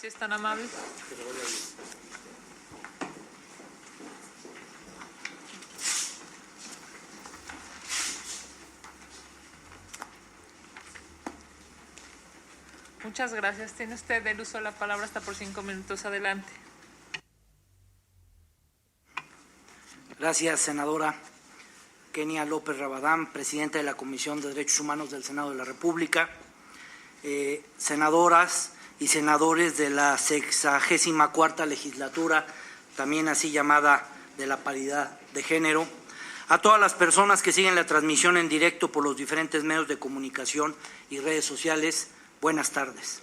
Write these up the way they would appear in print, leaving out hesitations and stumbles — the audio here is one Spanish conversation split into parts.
Si es tan amable. Muchas gracias. Tiene usted el uso de la palabra hasta por 5 minutos. Adelante. Gracias, senadora Kenia López Rabadán, presidenta de la Comisión de Derechos Humanos del Senado de la República, senadoras y senadores de la 64ª legislatura, también así llamada de la paridad de género, a todas las personas que siguen la transmisión en directo por los diferentes medios de comunicación y redes sociales, buenas tardes.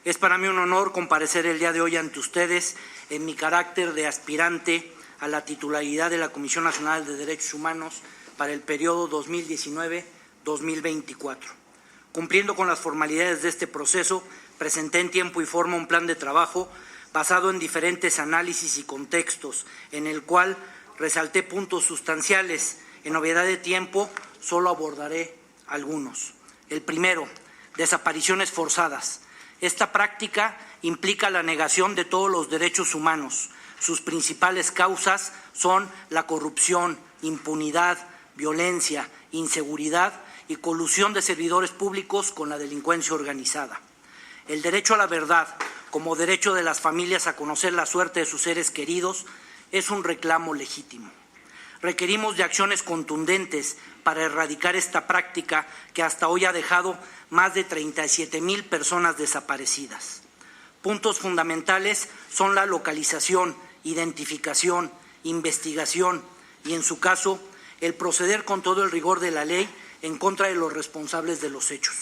Es para mí un honor comparecer el día de hoy ante ustedes en mi carácter de aspirante a la titularidad de la Comisión Nacional de Derechos Humanos para el periodo 2019-2024. Cumpliendo con las formalidades de este proceso, presenté en tiempo y forma un plan de trabajo basado en diferentes análisis y contextos, en el cual resalté puntos sustanciales. En novedad de tiempo, solo abordaré algunos. El primero, desapariciones forzadas. Esta práctica implica la negación de todos los derechos humanos. Sus principales causas son la corrupción, impunidad, violencia, inseguridad y colusión de servidores públicos con la delincuencia organizada. El derecho a la verdad, como derecho de las familias a conocer la suerte de sus seres queridos, es un reclamo legítimo. Requerimos de acciones contundentes para erradicar esta práctica que hasta hoy ha dejado más de 37,000 personas desaparecidas. Puntos fundamentales son la localización, identificación, investigación y, en su caso, el proceder con todo el rigor de la ley en contra de los responsables de los hechos.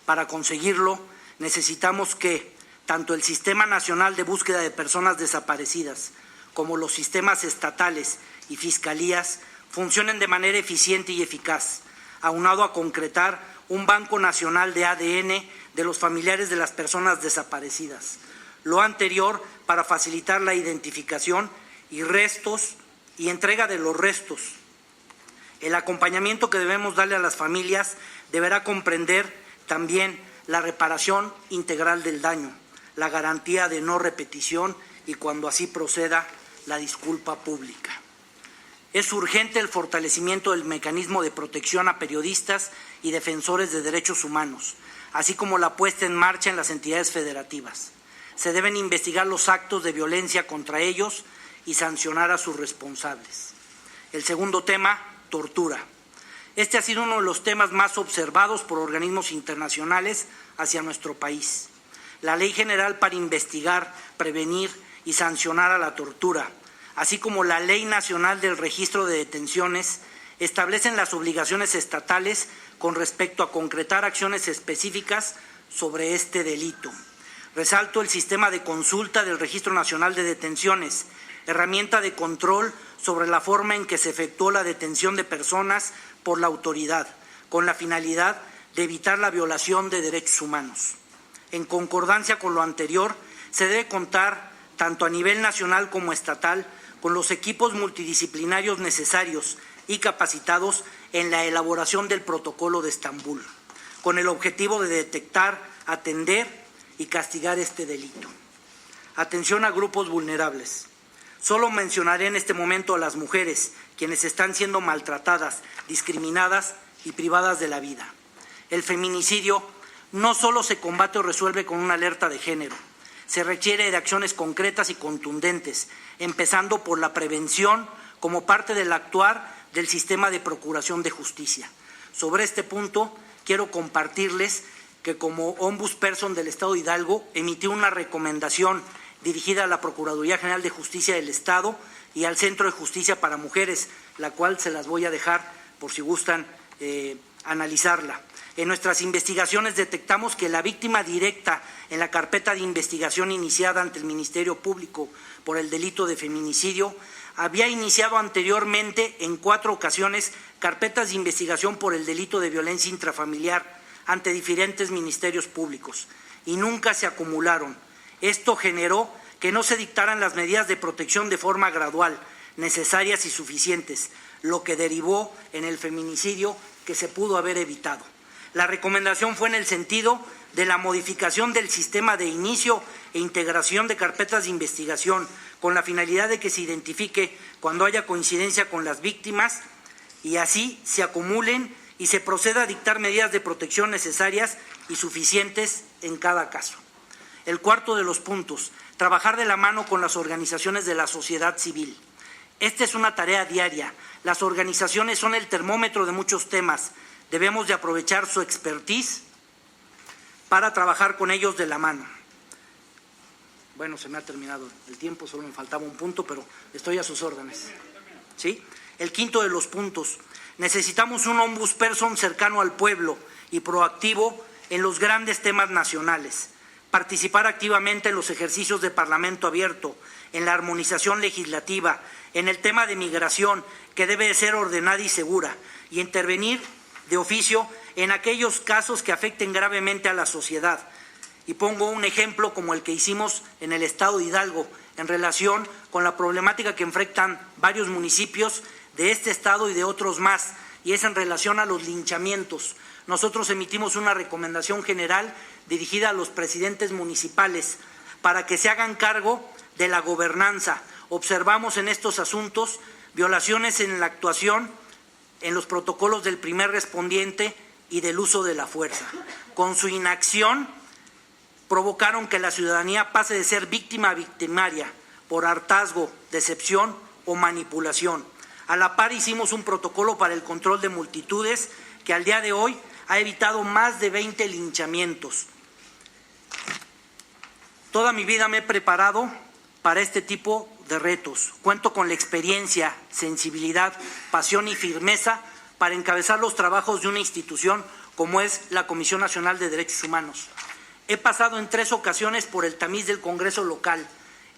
Para conseguirlo, necesitamos que tanto el Sistema Nacional de Búsqueda de Personas Desaparecidas como los sistemas estatales y fiscalías funcionen de manera eficiente y eficaz, aunado a concretar un banco nacional de ADN de los familiares de las personas desaparecidas. Lo anterior para facilitar la identificación y entrega de los restos. El acompañamiento que debemos darle a las familias deberá comprender también la reparación integral del daño, la garantía de no repetición y, cuando así proceda, la disculpa pública. Es urgente el fortalecimiento del mecanismo de protección a periodistas y defensores de derechos humanos, así como la puesta en marcha en las entidades federativas. Se deben investigar los actos de violencia contra ellos y sancionar a sus responsables. El segundo tema, tortura. Este ha sido uno de los temas más observados por organismos internacionales hacia nuestro país. La Ley General para investigar, prevenir y sancionar a la tortura, así como la Ley Nacional del Registro de Detenciones, establecen las obligaciones estatales con respecto a concretar acciones específicas sobre este delito. Resalto el sistema de consulta del Registro Nacional de Detenciones, herramienta de control sobre la forma en que se efectuó la detención de personas por la autoridad, con la finalidad de evitar la violación de derechos humanos. En concordancia con lo anterior, se debe contar, tanto a nivel nacional como estatal, con los equipos multidisciplinarios necesarios y capacitados en la elaboración del Protocolo de Estambul, con el objetivo de detectar, atender y castigar este delito. Atención a grupos vulnerables. Solo mencionaré en este momento a las mujeres, quienes están siendo maltratadas, discriminadas y privadas de la vida. El feminicidio no solo se combate o resuelve con una alerta de género, se requiere de acciones concretas y contundentes, empezando por la prevención como parte del actuar del sistema de procuración de justicia. Sobre este punto, quiero compartirles que como Ombudsperson del Estado de Hidalgo emití una recomendación dirigida a la Procuraduría General de Justicia del Estado y al Centro de Justicia para Mujeres, la cual se las voy a dejar por si gustan analizarla. En nuestras investigaciones detectamos que la víctima directa en la carpeta de investigación iniciada ante el Ministerio Público por el delito de feminicidio había iniciado anteriormente en 4 ocasiones carpetas de investigación por el delito de violencia intrafamiliar ante diferentes ministerios públicos y nunca se acumularon. Esto generó que no se dictaran las medidas de protección de forma gradual, necesarias y suficientes, lo que derivó en el feminicidio que se pudo haber evitado. La recomendación fue en el sentido de la modificación del sistema de inicio e integración de carpetas de investigación con la finalidad de que se identifique cuando haya coincidencia con las víctimas y así se acumulen y se proceda a dictar medidas de protección necesarias y suficientes en cada caso. El cuarto de los puntos, trabajar de la mano con las organizaciones de la sociedad civil. Esta es una tarea diaria. Las organizaciones son el termómetro de muchos temas. Debemos de aprovechar su expertise para trabajar con ellos de la mano. Bueno, se me ha terminado el tiempo, solo me faltaba un punto, pero estoy a sus órdenes. ¿Sí? El quinto de los puntos, necesitamos un ombudsperson cercano al pueblo y proactivo en los grandes temas nacionales. Participar activamente en los ejercicios de Parlamento abierto, en la armonización legislativa, en el tema de migración, que debe de ser ordenada y segura, y intervenir de oficio en aquellos casos que afecten gravemente a la sociedad. Y pongo un ejemplo como el que hicimos en el estado de Hidalgo, en relación con la problemática que enfrentan varios municipios de este estado y de otros más, y es en relación a los linchamientos. Nosotros emitimos una recomendación general dirigida a los presidentes municipales para que se hagan cargo de la gobernanza. Observamos en estos asuntos violaciones en la actuación, en los protocolos del primer respondiente y del uso de la fuerza. Con su inacción provocaron que la ciudadanía pase de ser víctima a victimaria por hartazgo, decepción o manipulación. A la par hicimos un protocolo para el control de multitudes que al día de hoy ha evitado más de 20 linchamientos. Toda mi vida me he preparado para este tipo de retos. Cuento con la experiencia, sensibilidad, pasión y firmeza para encabezar los trabajos de una institución como es la Comisión Nacional de Derechos Humanos. He pasado en 3 ocasiones por el tamiz del Congreso local.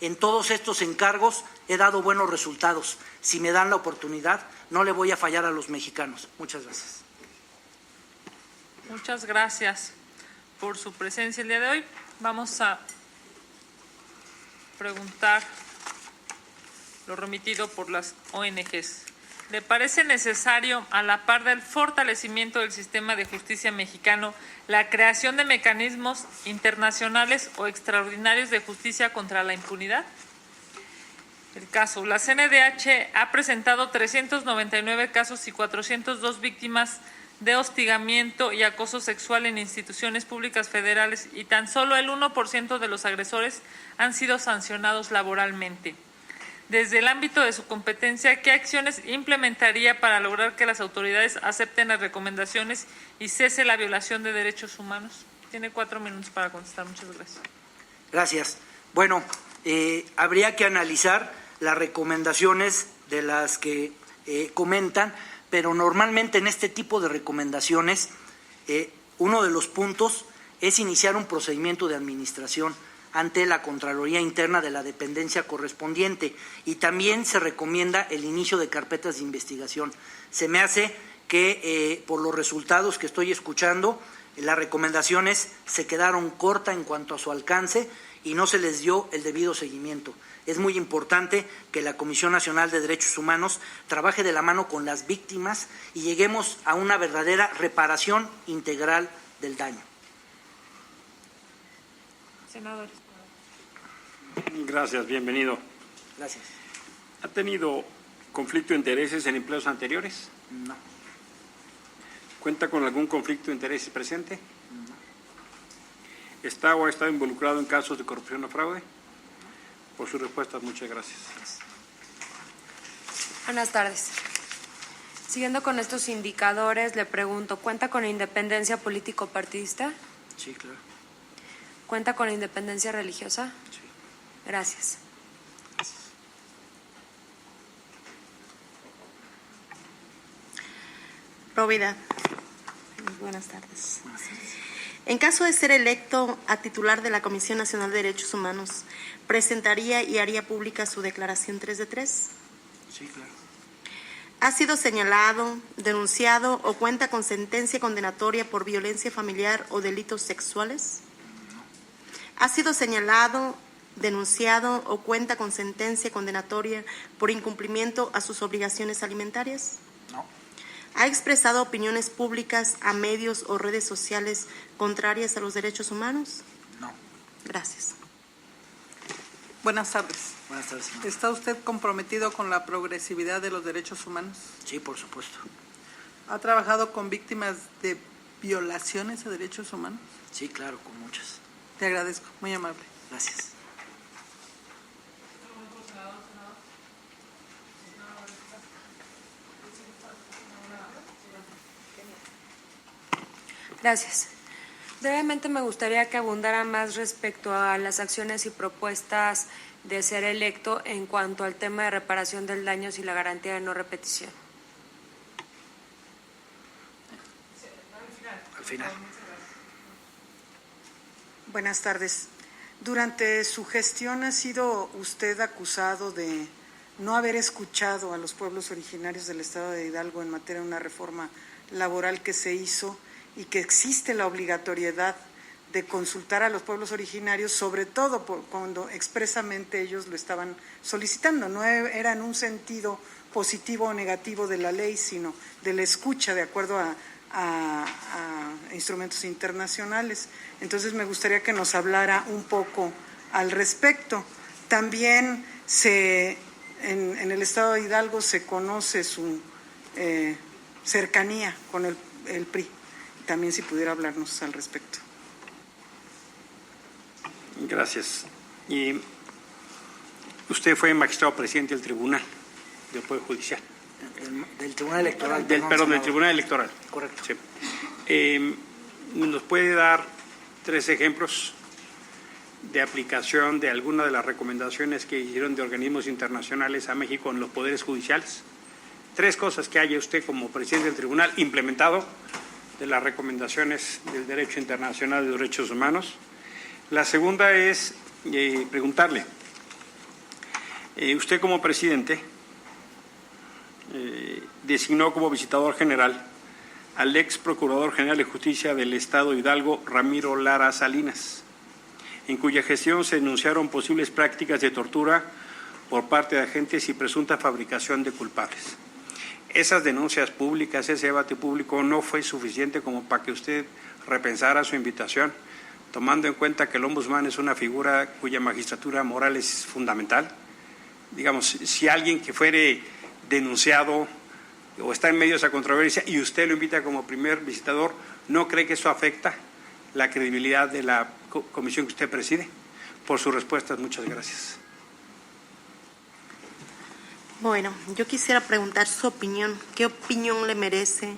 En todos estos encargos he dado buenos resultados. Si me dan la oportunidad, no le voy a fallar a los mexicanos. Muchas gracias. Muchas gracias por su presencia el día de hoy. Vamos a preguntar lo remitido por las ONGs. ¿Le parece necesario, a la par del fortalecimiento del sistema de justicia mexicano, la creación de mecanismos internacionales o extraordinarios de justicia contra la impunidad? El caso, la CNDH ha presentado 399 casos y 402 víctimas de hostigamiento y acoso sexual en instituciones públicas federales y tan solo el 1% de los agresores han sido sancionados laboralmente. Desde el ámbito de su competencia, ¿qué acciones implementaría para lograr que las autoridades acepten las recomendaciones y cese la violación de derechos humanos? Tiene 4 minutos para contestar. Muchas gracias. Gracias. Bueno, habría que analizar las recomendaciones de las que comentan, pero normalmente en este tipo de recomendaciones, uno de los puntos es iniciar un procedimiento de administración ante la Contraloría Interna de la dependencia correspondiente y también se recomienda el inicio de carpetas de investigación. Se me hace que por los resultados que estoy escuchando, las recomendaciones se quedaron cortas en cuanto a su alcance y no se les dio el debido seguimiento. Es muy importante que la Comisión Nacional de Derechos Humanos trabaje de la mano con las víctimas y lleguemos a una verdadera reparación integral del daño. Senadores. Gracias, bienvenido. Gracias. ¿Ha tenido conflicto de intereses en empleos anteriores? No. ¿Cuenta con algún conflicto de intereses presente? No. ¿Está o ha estado involucrado en casos de corrupción o fraude? Por sus respuestas, muchas gracias. Buenas tardes. Siguiendo con estos indicadores, le pregunto, ¿cuenta con independencia político-partidista? Sí, claro. ¿Cuenta con independencia religiosa? Sí. Gracias. Provida. Buenas tardes. En caso de ser electo a titular de la Comisión Nacional de Derechos Humanos, ¿presentaría y haría pública su declaración 3 de 3? Sí, claro. ¿Ha sido señalado, denunciado o cuenta con sentencia condenatoria por violencia familiar o delitos sexuales? ¿Ha sido señalado, denunciado o cuenta con sentencia condenatoria por incumplimiento a sus obligaciones alimentarias? No. ¿Ha expresado opiniones públicas a medios o redes sociales contrarias a los derechos humanos? No. Gracias. Buenas tardes. Buenas tardes, señor. ¿Está usted comprometido con la progresividad de los derechos humanos? Sí, por supuesto. ¿Ha trabajado con víctimas de violaciones a derechos humanos? Sí, claro, con muchas. Te agradezco, muy amable. Gracias. Gracias. Brevemente me gustaría que abundara más respecto a las acciones y propuestas de ser electo en cuanto al tema de reparación del daño y la garantía de no repetición. Al final. Buenas tardes. Durante su gestión ha sido usted acusado de no haber escuchado a los pueblos originarios del Estado de Hidalgo en materia de una reforma laboral que se hizo y que existe la obligatoriedad de consultar a los pueblos originarios, sobre todo cuando expresamente ellos lo estaban solicitando. No era en un sentido positivo o negativo de la ley, sino de la escucha de acuerdo a instrumentos internacionales. Entonces me gustaría que nos hablara un poco al respecto. También en el Estado de Hidalgo se conoce su cercanía con el PRI. También si pudiera hablarnos al respecto. Gracias. Y usted fue magistrado presidente del Tribunal del Poder Judicial. Del Tribunal Electoral. Del senador. Tribunal Electoral. Correcto. Sí. ¿Nos puede dar 3 ejemplos de aplicación de alguna de las recomendaciones que hicieron de organismos internacionales a México en los poderes judiciales? 3 cosas que haya usted como presidente del tribunal implementado de las recomendaciones del derecho internacional de los derechos humanos. La segunda es preguntarle, usted como presidente designó como visitador general al ex Procurador General de Justicia del Estado de Hidalgo, Ramiro Lara Salinas, en cuya gestión se denunciaron posibles prácticas de tortura por parte de agentes y presunta fabricación de culpables. Esas denuncias públicas, ese debate público no fue suficiente como para que usted repensara su invitación, tomando en cuenta que el ombudsman es una figura cuya magistratura moral es fundamental. Digamos, si alguien que fuere denunciado o está en medio de esa controversia y usted lo invita como primer visitador, ¿no cree que eso afecta la credibilidad de la comisión que usted preside? Por sus respuestas, muchas gracias. Bueno, yo quisiera preguntar su opinión. ¿Qué opinión le merecen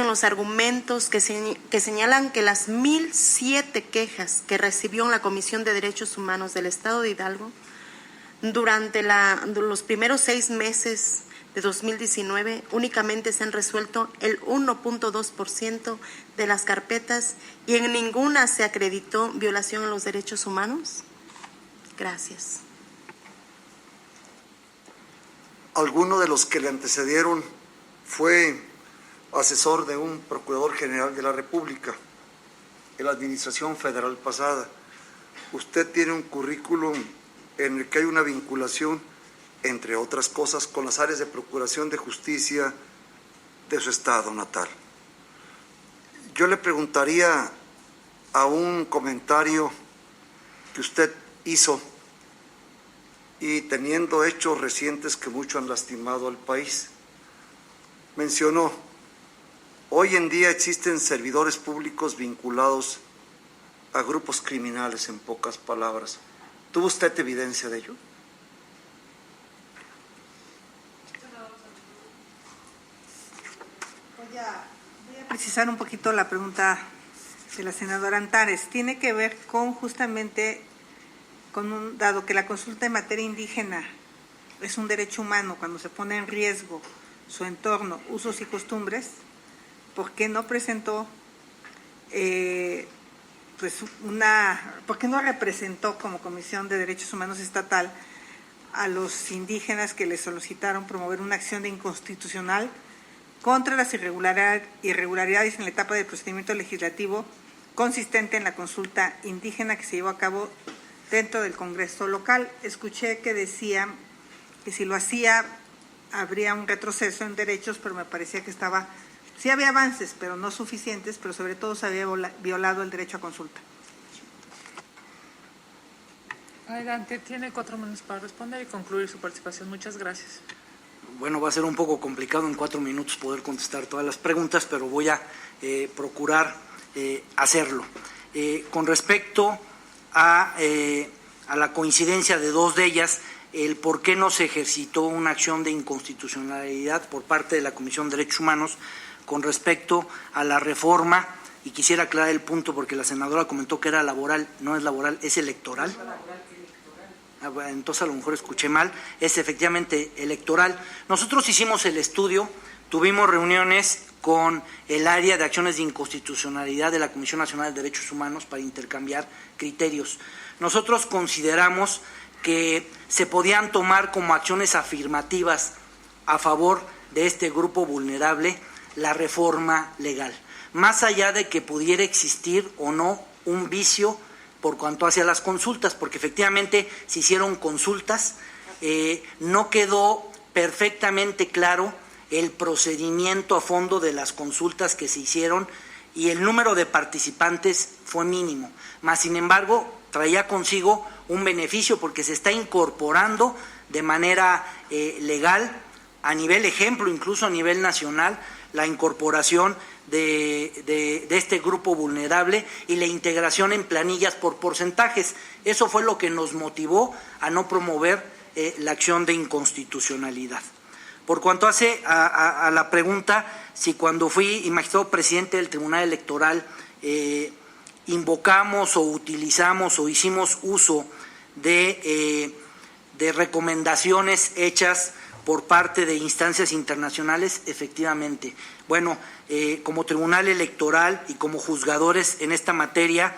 los argumentos que señalan que las 1,007 quejas que recibió la Comisión de Derechos Humanos del Estado de Hidalgo durante los primeros 6 meses de 2019 únicamente se han resuelto el 1.2% de las carpetas y en ninguna se acreditó violación a los derechos humanos? Gracias. Alguno de los que le antecedieron fue asesor de un Procurador General de la República en la Administración Federal pasada. Usted tiene un currículum en el que hay una vinculación, entre otras cosas, con las áreas de Procuración de Justicia de su estado natal. Yo le preguntaría a un comentario que usted hizo y teniendo hechos recientes que mucho han lastimado al país. Mencionó, hoy en día existen servidores públicos vinculados a grupos criminales, en pocas palabras. ¿Tuvo usted evidencia de ello? Voy a precisar un poquito la pregunta de la senadora Antares. Tiene que ver con justamente, dado que la consulta en materia indígena es un derecho humano, cuando se pone en riesgo su entorno, usos y costumbres, ¿por qué no presentó, por qué no representó como Comisión de Derechos Humanos Estatal a los indígenas que le solicitaron promover una acción de inconstitucional contra las irregularidades en la etapa del procedimiento legislativo consistente en la consulta indígena que se llevó a cabo dentro del Congreso local? Escuché que decía que si lo hacía habría un retroceso en derechos, pero me parecía que sí había avances, pero no suficientes, pero sobre todo se había violado el derecho a consulta. Adelante, tiene 4 minutos para responder y concluir su participación. Muchas gracias. Bueno, va a ser un poco complicado en 4 minutos poder contestar todas las preguntas, pero voy a procurar hacerlo. Con respecto a la coincidencia de 2 de ellas, el por qué no se ejercitó una acción de inconstitucionalidad por parte de la Comisión de Derechos Humanos con respecto a la reforma, y quisiera aclarar el punto porque la senadora comentó que era laboral, no es laboral, es electoral. Entonces a lo mejor escuché mal, es efectivamente electoral. Nosotros hicimos el estudio, tuvimos reuniones con el área de acciones de inconstitucionalidad de la Comisión Nacional de Derechos Humanos para intercambiar criterios. Nosotros consideramos que se podían tomar como acciones afirmativas a favor de este grupo vulnerable la reforma legal, más allá de que pudiera existir o no un vicio por cuanto hacia las consultas, porque efectivamente se hicieron consultas, no quedó perfectamente claro el procedimiento a fondo de las consultas que se hicieron y el número de participantes fue mínimo, mas sin embargo traía consigo un beneficio porque se está incorporando de manera legal a nivel ejemplo, incluso a nivel nacional, la incorporación de este grupo vulnerable y la integración en planillas por porcentajes. Eso fue lo que nos motivó a no promover la acción de inconstitucionalidad. Por cuanto hace a la pregunta si cuando fui magistrado presidente del Tribunal Electoral invocamos o utilizamos o hicimos uso de recomendaciones hechas por parte de instancias internacionales, efectivamente. Bueno, como Tribunal Electoral y como juzgadores en esta materia,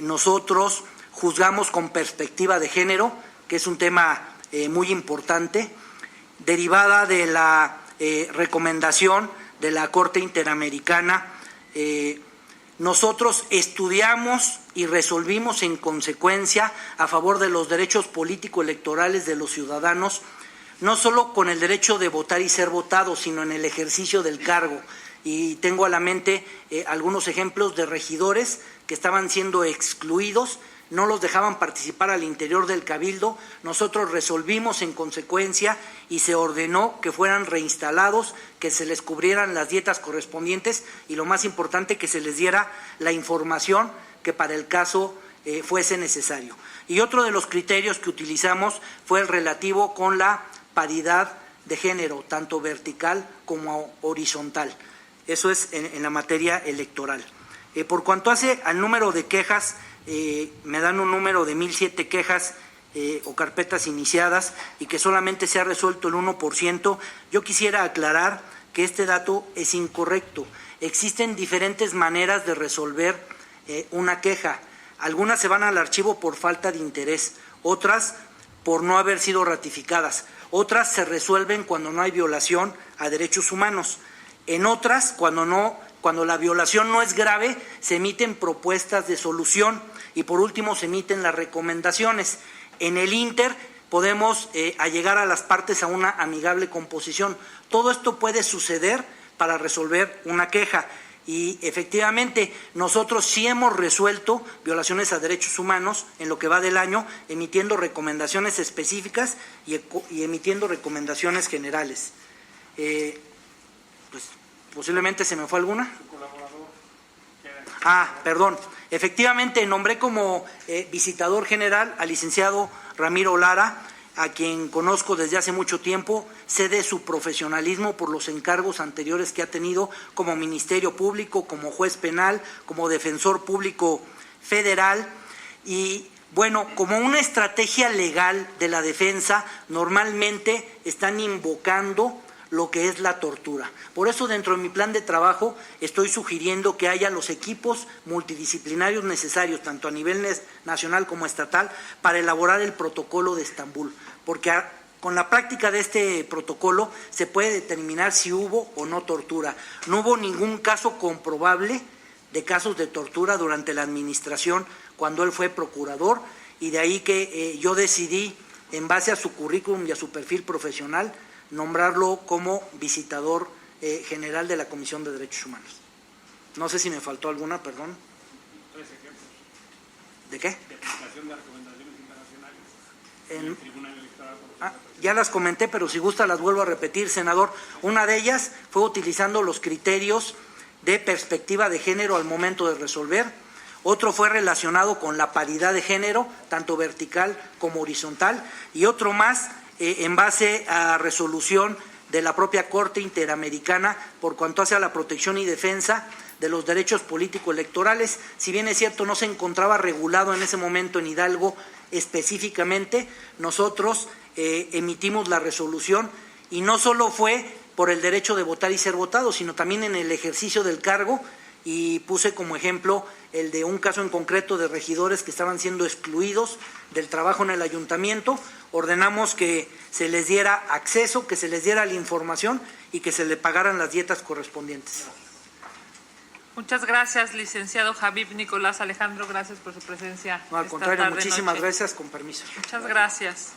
nosotros juzgamos con perspectiva de género, que es un tema muy importante, derivada de la recomendación de la Corte Interamericana. Nosotros estudiamos y resolvimos en consecuencia a favor de los derechos político-electorales de los ciudadanos, no solo con el derecho de votar y ser votados, sino en el ejercicio del cargo. Y tengo a la mente algunos ejemplos de regidores que estaban siendo excluidos, no los dejaban participar al interior del cabildo. Nosotros resolvimos en consecuencia y se ordenó que fueran reinstalados, que se les cubrieran las dietas correspondientes y lo más importante, que se les diera la información que para el caso fuese necesario. Y otro de los criterios que utilizamos fue el relativo con la paridad de género, tanto vertical como horizontal. Eso es en la materia electoral. Por cuanto hace al número de quejas, me dan un número de 1,007 quejas o carpetas iniciadas y que solamente se ha resuelto el 1%. Yo quisiera aclarar que este dato es incorrecto. Existen diferentes maneras de resolver una queja. Algunas se van al archivo por falta de interés, otras por no haber sido ratificadas, otras se resuelven cuando no hay violación a derechos humanos. En otras, cuando la violación no es grave, se emiten propuestas de solución y por último se emiten las recomendaciones. En el ínter podemos allegar a las partes a una amigable composición. Todo esto puede suceder para resolver una queja y efectivamente nosotros sí hemos resuelto violaciones a derechos humanos en lo que va del año, emitiendo recomendaciones específicas y emitiendo recomendaciones generales. Pues posiblemente se me fue alguna. Perdón. Efectivamente nombré como visitador general al licenciado Ramiro Lara, a quien conozco desde hace mucho tiempo, sé de su profesionalismo por los encargos anteriores que ha tenido como Ministerio Público, como juez penal, como defensor público federal y bueno, como una estrategia legal de la defensa, normalmente están invocando lo que es la tortura. Por eso dentro de mi plan de trabajo estoy sugiriendo que haya los equipos multidisciplinarios necesarios, tanto a nivel nacional como estatal, para elaborar el protocolo de Estambul, porque con la práctica de este protocolo se puede determinar si hubo o no tortura. No hubo ningún caso comprobable de casos de tortura durante la administración cuando él fue procurador y de ahí que yo decidí, en base a su currículum y a su perfil profesional, nombrarlo como visitador general de la Comisión de Derechos Humanos. No sé si me faltó alguna, perdón. 3 ejemplos. ¿De qué? De aplicación de recomendaciones internacionales En- del Tribunal Electoral. Ya las comenté, pero si gusta las vuelvo a repetir, senador. Una de ellas fue utilizando los criterios de perspectiva de género al momento de resolver. Otro fue relacionado con la paridad de género, tanto vertical como horizontal. Y otro más en base a resolución de la propia Corte Interamericana por cuanto hace a la protección y defensa de los derechos político-electorales. Si bien es cierto, no se encontraba regulado en ese momento en Hidalgo específicamente, nosotros emitimos la resolución y no solo fue por el derecho de votar y ser votado, sino también en el ejercicio del cargo, y puse como ejemplo el de un caso en concreto de regidores que estaban siendo excluidos del trabajo en el ayuntamiento. Ordenamos que se les diera acceso, que se les diera la información y que se le pagaran las dietas correspondientes. Muchas gracias, licenciado Habib Nicolás Alejandro. Gracias por su presencia. No, al esta contrario, tarde, muchísimas noche. gracias, con permiso. Muchas gracias.